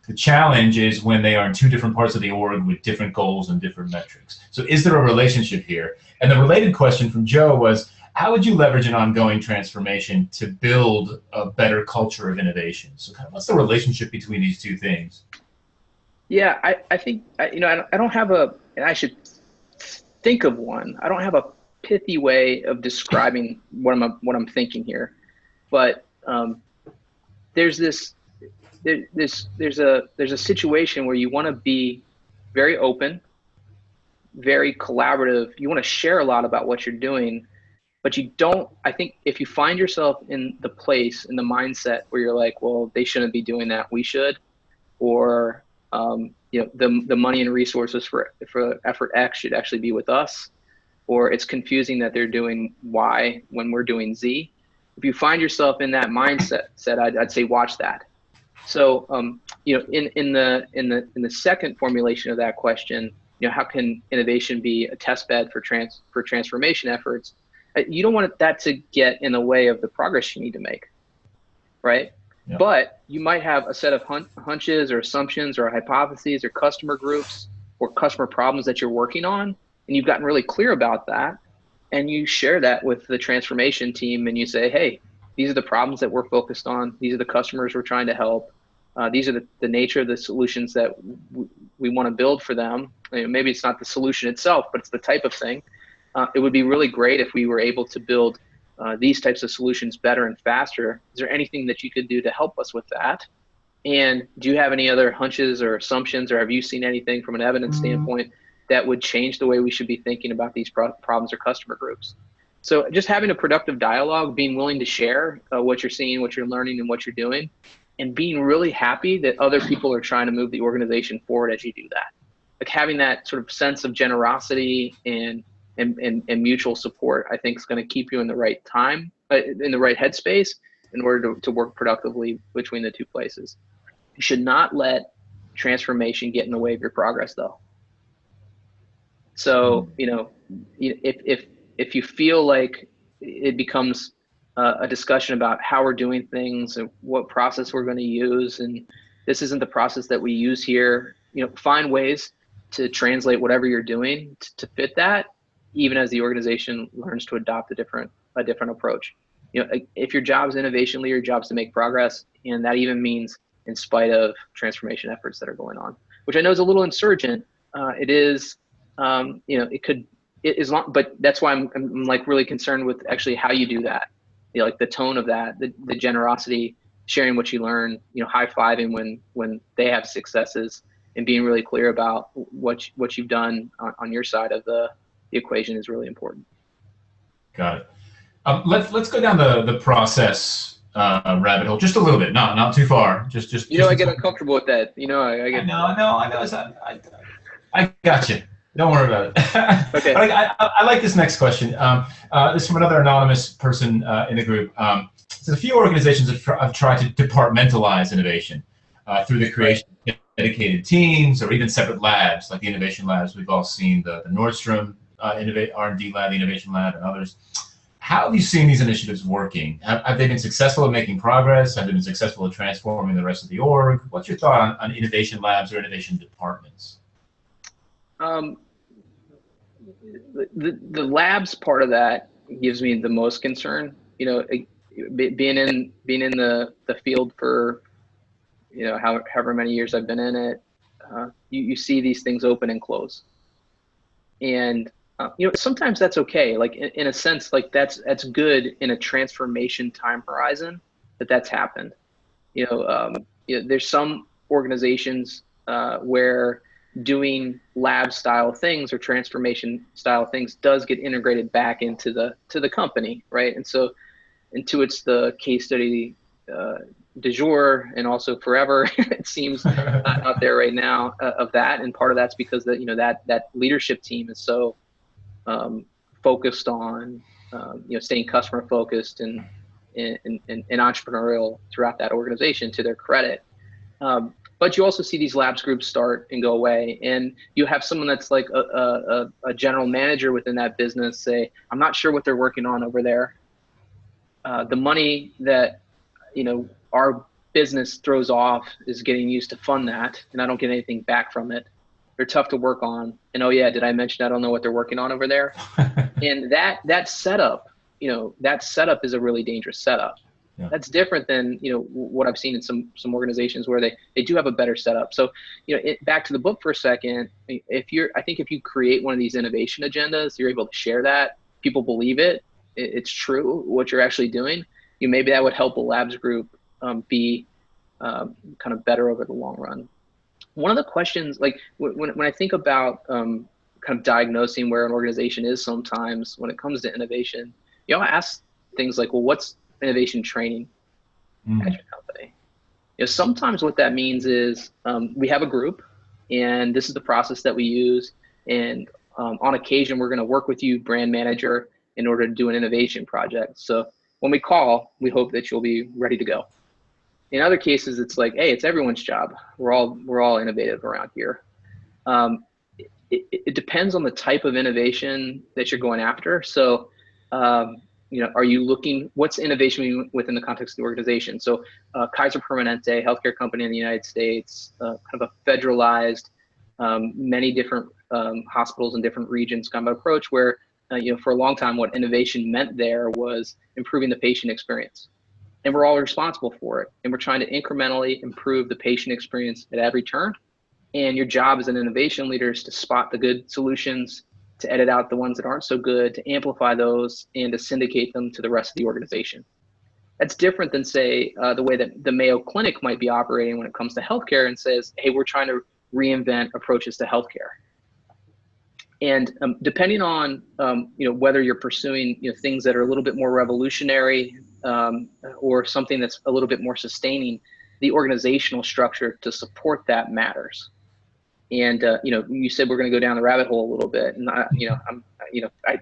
The challenge is when they are in two different parts of the org with different goals and different metrics. So is there a relationship here? And the related question from Joe was, how would you leverage an ongoing transformation to build a better culture of innovation? So kind of what's the relationship between these two things? Yeah, I think, I don't have and I should think of one. I don't have a pithy way of describing what I'm thinking here, but there's a situation where you want to be very open, very collaborative. You want to share a lot about what you're doing, but you don't. I think if you find yourself in the mindset where you're like, well, they shouldn't be doing that, we should, or the money and resources for effort X should actually be with us, or it's confusing that they're doing Y when we're doing Z. If you find yourself in that mindset, I'd say watch that. So, in the second formulation of that question, how can innovation be a test bed for transformation efforts? You don't want that to get in the way of the progress you need to make, right? Yeah. But you might have a set of hunches or assumptions or hypotheses or customer groups or customer problems that you're working on, and you've gotten really clear about that, and you share that with the transformation team, and you say, hey, these are the problems that we're focused on. These are the customers we're trying to help. These are the nature of the solutions that we want to build for them. Maybe it's not the solution itself, but it's the type of thing. It would be really great if we were able to build these types of solutions better and faster. Is there anything that you could do to help us with that? And do you have any other hunches or assumptions, or have you seen anything from an evidence standpoint that would change the way we should be thinking about these problems or customer groups? So just having a productive dialogue, being willing to share what you're seeing, what you're learning, and what you're doing, and being really happy that other people are trying to move the organization forward as you do that. Like having that sort of sense of generosity and mutual support, I think is going to keep you in the right time, in the right headspace in order to work productively between the two places. You should not let transformation get in the way of your progress, though. So, if you feel like it becomes a discussion about how we're doing things and what process we're going to use, and this isn't the process that we use here, find ways to translate whatever you're doing to fit that, even as the organization learns to adopt a different approach. If your job is innovation leader, your job is to make progress, and that even means in spite of transformation efforts that are going on, which I know is a little insurgent. It is, it is long, but that's why I'm like really concerned with actually how you do that. Like the tone of that, the generosity, sharing what you learn, high-fiving when they have successes, and being really clear about what you've done on your side of the equation is really important. Got it. Let's go down the process rabbit hole just a little bit, not too far. Just I get uncomfortable with that. I got you. Don't worry about it. Okay. I like this next question. This is from another anonymous person in the group. So a few organizations have tried to departmentalize innovation through the creation of dedicated teams or even separate labs, like the innovation labs. We've all seen the Nordstrom R&D lab, the innovation lab, and others. How have you seen these initiatives working? Have they been successful at making progress? Have they been successful at transforming the rest of the org? What's your thought on innovation labs or innovation departments? The labs part of that gives me the most concern. Being in the field for however many years I've been in it, you see these things open and close. And sometimes that's okay. Like in a sense, like that's good in a transformation time horizon that's happened. There's some organizations where doing lab style things or transformation style things does get integrated back into the company, right? And so Intuit's the case study du jour and also forever it seems out there right now of that. And part of that's because that leadership team is so focused on staying customer focused and entrepreneurial throughout that organization, to their credit. But you also see these labs groups start and go away, and you have someone that's like a general manager within that business say, I'm not sure what they're working on over there. The money that our business throws off is getting used to fund that, and I don't get anything back from it. They're tough to work on. And oh yeah, did I mention I don't know what they're working on over there? And that setup, that setup is a really dangerous setup. Yeah. That's different than what I've seen in some organizations where they do have a better setup. So back to the book for a second. I think if you create one of these innovation agendas, you're able to share that. People believe it. It's true what you're actually doing. Maybe that would help a labs group be kind of better over the long run. One of the questions, like when I think about kind of diagnosing where an organization is sometimes when it comes to innovation, I ask things like, well, what's innovation training at your company? Sometimes what that means is we have a group, and this is the process that we use. And on occasion, we're going to work with you, brand manager, in order to do an innovation project. So when we call, we hope that you'll be ready to go. In other cases, it's like, hey, it's everyone's job. We're all innovative around here. It depends on the type of innovation that you're going after. So, are you looking, what's innovation within the context of the organization? So Kaiser Permanente, healthcare company in the United States, kind of a federalized, many different hospitals in different regions kind of approach where, for a long time, what innovation meant there was improving the patient experience. And we're all responsible for it. And we're trying to incrementally improve the patient experience at every turn. And your job as an innovation leader is to spot the good solutions, to edit out the ones that aren't so good, to amplify those, and to syndicate them to the rest of the organization. That's different than, say, the way that the Mayo Clinic might be operating when it comes to healthcare and says, hey, we're trying to reinvent approaches to healthcare. And depending on whether you're pursuing things that are a little bit more revolutionary or something that's a little bit more sustaining, the organizational structure to support that matters. And you said we're going to go down the rabbit hole a little bit, and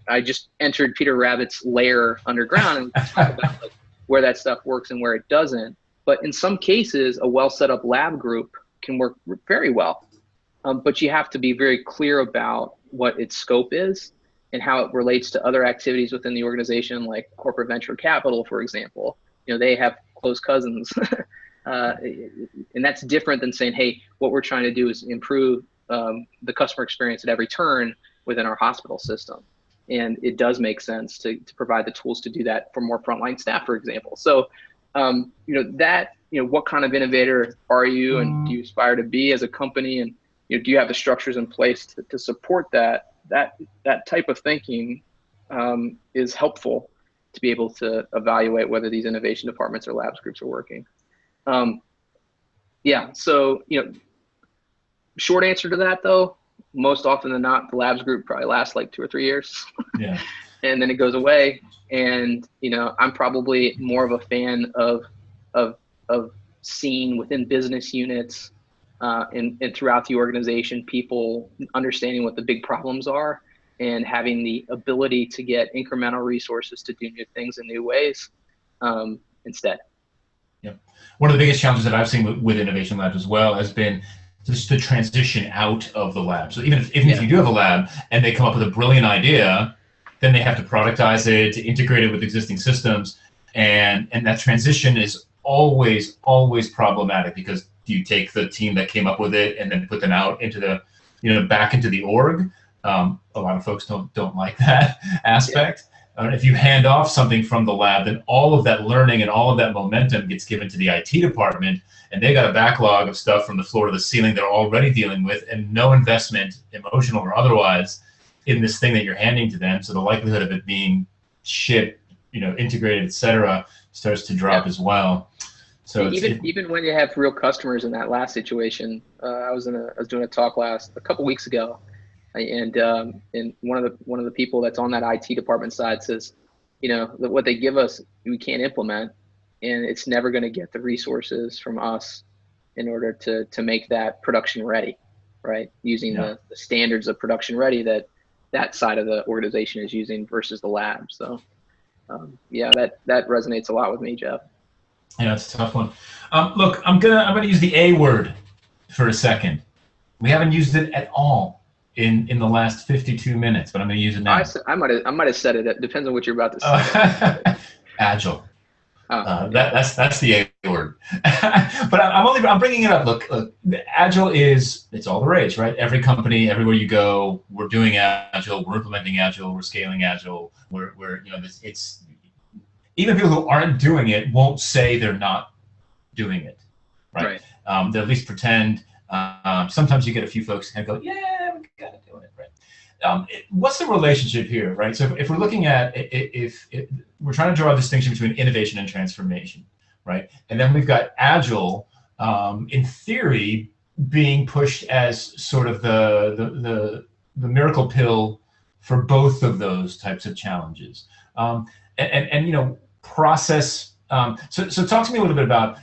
I just entered Peter Rabbit's lair underground and talk about like, where that stuff works and where it doesn't. But in some cases, a well set up lab group can work very well, but you have to be very clear about what its scope is and how it relates to other activities within the organization, like corporate venture capital, for example. They have close cousins. And that's different than saying, hey, what we're trying to do is improve the customer experience at every turn within our hospital system. And it does make sense to provide the tools to do that for more frontline staff, for example. So, what kind of innovator are you, and do you aspire to be as a company? And do you have the structures in place to support that type of thinking is helpful to be able to evaluate whether these innovation departments or labs groups are working. So, short answer to that though, most often than not, the labs group probably lasts like 2 or 3 years. Yeah. And then it goes away. And, I'm probably more of a fan of seeing within business units and throughout the organization, people understanding what the big problems are and having the ability to get incremental resources to do new things in new ways instead. Yep. One of the biggest challenges that I've seen with innovation labs as well has been just the transition out of the lab. So even if you do have a lab and they come up with a brilliant idea, then they have to productize it, to integrate it with existing systems. And that transition is always problematic, because do you take the team that came up with it and then put them out into the, back into the org? A lot of folks don't like that aspect. if you hand off something from the lab, then all of that learning and all of that momentum gets given to the IT department, and they got a backlog of stuff from the floor to the ceiling they're already dealing with, and no investment, emotional or otherwise, in this thing that you're handing to them. So the likelihood of it being shipped, integrated, etc., starts to drop as well. So even when you have real customers in that last situation, I was doing a talk a couple weeks ago, and one of the people that's on that IT department side says, what they give us, we can't implement, and it's never going to get the resources from us in order to make that production ready, right? Using the standards of production ready that side of the organization is using versus the lab. So that resonates a lot with me, Jeff. Yeah, it's a tough one. Look, I'm gonna use the A word for a second. We haven't used it at all in the last 52 minutes, but I'm gonna use it now. I might have said it. It depends on what you're about to say. Agile. That's the A word. But I'm bringing it up. Look, Agile it's all the rage, right? Every company, everywhere you go, we're doing Agile, we're implementing Agile, we're scaling Agile. It's even people who aren't doing it won't say they're not doing it, right? They'll at least pretend. Sometimes you get a few folks who go, yeah, we got to do it, right? What's the relationship here, right? So if we're looking at, if we're trying to draw a distinction between innovation and transformation, right? And then we've got Agile, in theory, being pushed as sort of the miracle pill for both of those types of challenges. And process. So talk to me a little bit about,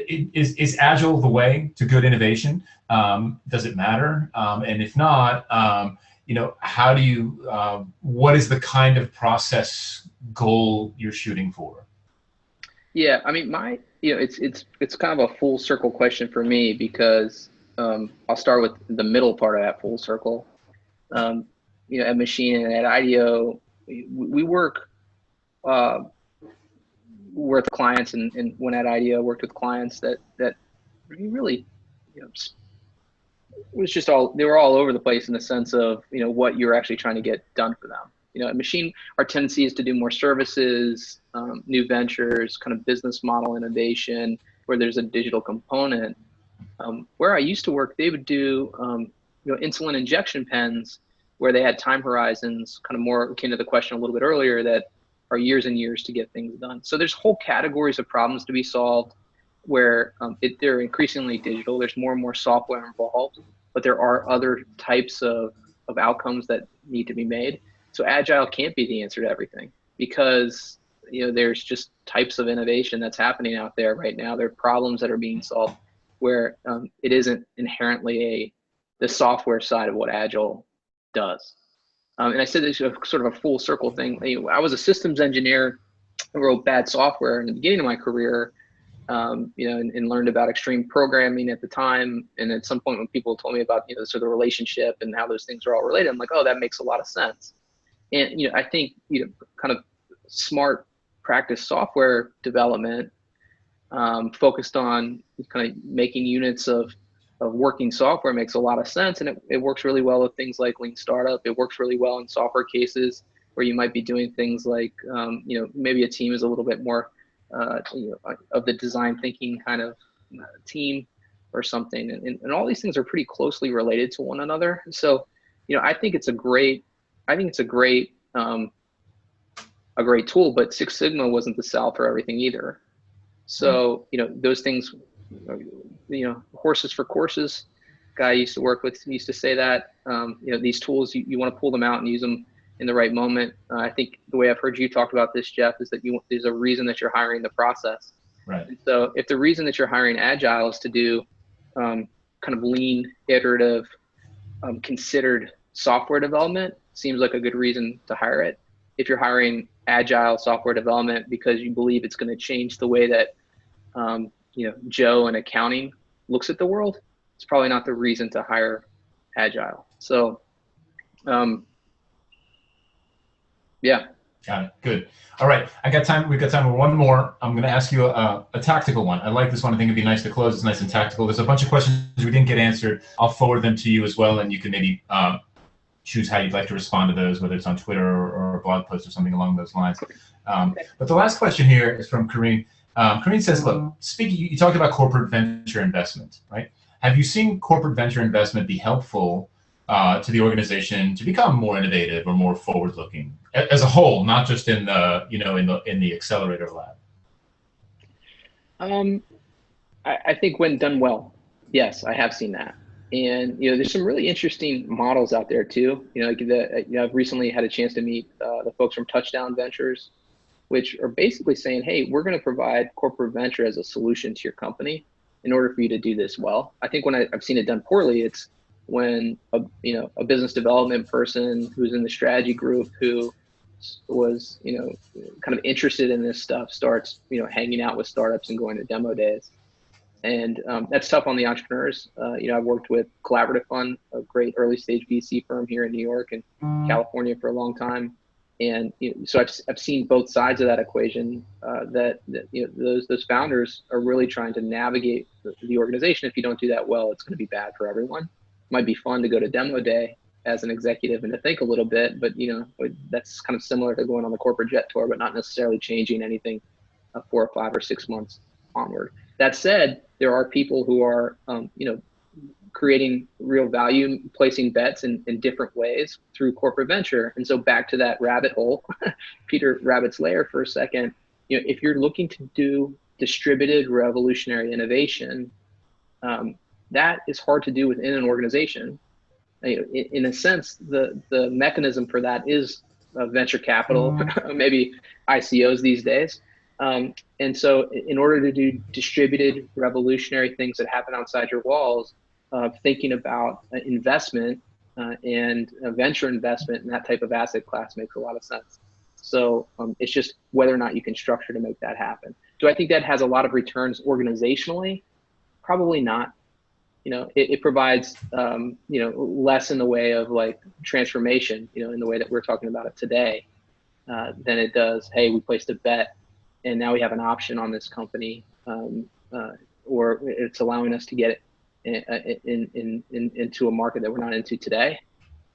is Agile the way to good innovation? Does it matter? And if not, how do you, what is the kind of process goal you're shooting for? Yeah, I mean, it's kind of a full circle question for me, because I'll start with the middle part of that full circle. At Machine and at IDEO, we work with clients, and when at IDEO worked with clients that really, was just they were all over the place in the sense of, what you're actually trying to get done for them. At Machine, our tendency is to do more services, new ventures, kind of business model innovation, where there's a digital component. Where I used to work, they would do, insulin injection pens, where they had time horizons, kind of more akin to the question a little bit earlier, that are years and years to get things done. So there's whole categories of problems to be solved where they're increasingly digital. There's more and more software involved, but there are other types of outcomes that need to be made. So Agile can't be the answer to everything, because there's just types of innovation that's happening out there right now. There are problems that are being solved where it isn't inherently the software side of what Agile does. And I said this is sort of a full circle thing. I was a systems engineer and wrote bad software in the beginning of my career, and learned about extreme programming at the time. And at some point when people told me about, sort of the relationship and how those things are all related, I'm like, oh, that makes a lot of sense. And, I think, kind of smart practice software development, focused on kind of making units of working software makes a lot of sense. And it works really well with things like Lean Startup. It works really well in software cases where you might be doing things like, maybe a team is a little bit more, of the design thinking kind of team or something. And all these things are pretty closely related to one another. So, I think it's a great tool, but Six Sigma wasn't the salve for everything either. So, those things, horses for courses, guy I used to work with used to say that, these tools, you want to pull them out and use them in the right moment. I think the way I've heard you talk about this, Jeff, is that there's a reason that you're hiring the process. Right. And so if the reason that you're hiring Agile is to do kind of lean, iterative, considered software development, seems like a good reason to hire it. If you're hiring Agile software development because you believe it's going to change the way that Joe in accounting looks at the world, it's probably not the reason to hire Agile. So, yeah. Got it. Good. All right. We've got time for one more. I'm going to ask you a tactical one. I like this one. I think it'd be nice to close. It's nice and tactical. There's a bunch of questions we didn't get answered. I'll forward them to you as well, and you can maybe choose how you'd like to respond to those, whether it's on Twitter or a blog post or something along those lines. But the last question here is from Karine. Karine says, look, you talked about corporate venture investment, right? Have you seen corporate venture investment be helpful to the organization to become more innovative or more forward-looking as a whole, not just in the in the accelerator lab? I think when done well, yes, I have seen that. And there's some really interesting models out there too. I've recently had a chance to meet the folks from Touchdown Ventures, which are basically saying, hey, we're going to provide corporate venture as a solution to your company in order for you to do this well. I think when I've seen it done poorly, it's when a business development person who's in the strategy group who was kind of interested in this stuff starts hanging out with startups and going to demo days, and that's tough on the entrepreneurs. I've worked with Collaborative Fund, a great early stage VC firm here in New York and California for a long time, and so I've seen both sides of that equation. That those founders are really trying to navigate the organization. If you don't do that well, it's going to be bad for everyone. Might be fun to go to demo day as an executive and to think a little bit, but that's kind of similar to going on the corporate jet tour, but not necessarily changing anything 4 or 5 or 6 months onward. That said, there are people who are creating real value, placing bets in different ways through corporate venture. And so back to that rabbit hole, Peter Rabbit's lair for a second, if you're looking to do distributed revolutionary innovation, that is hard to do within an organization. In a sense, the mechanism for that is venture capital, maybe ICOs these days. And so in order to do distributed revolutionary things that happen outside your walls, thinking about investment and venture investment in that type of asset class makes a lot of sense. So it's just whether or not you can structure to make that happen. Do I think that has a lot of returns organizationally? Probably not. It provides, less in the way of like transformation, in the way that we're talking about it today, than it does, hey, we placed a bet and now we have an option on this company, or it's allowing us to get it into a market that we're not into today.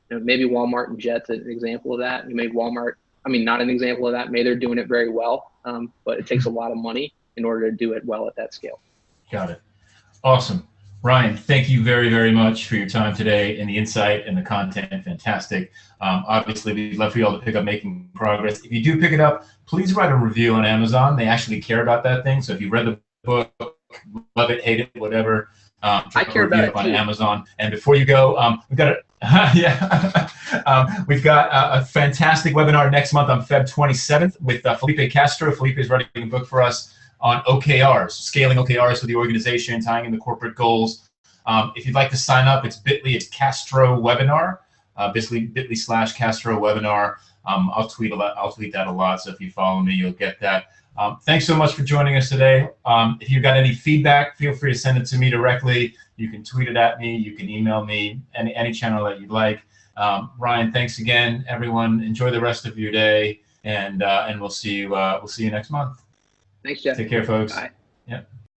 Maybe Walmart and Jet's an example of that. You made Walmart, not an example of that. Maybe they're doing it very well, but it takes a lot of money in order to do it well at that scale. Got it. Awesome. Ryan, thank you very, very much for your time today and the insight and the content. Fantastic. Obviously, we'd love for you all to pick up Making Progress. If you do pick it up, please write a review on Amazon. They actually care about that thing. So if you read the book, love it, hate it, whatever, I care about it on too. Amazon. And before you go, we've got we've got a fantastic webinar next month on Feb 27th with Felipe Castro. Felipe is writing a book for us on OKRs, scaling OKRs for the organization, tying in the corporate goals. If you'd like to sign up, it's bit.ly, it's Castro Webinar, bit.ly/Castro Webinar. I'll tweet that a lot, so if you follow me, you'll get that. Thanks so much for joining us today. If you've got any feedback, feel free to send it to me directly. You can tweet it at me, you can email me, any channel that you'd like. Ryan, thanks again, everyone. Enjoy the rest of your day, and we'll see you next month. Thanks, Jeff. Take care, folks. Bye. Yep.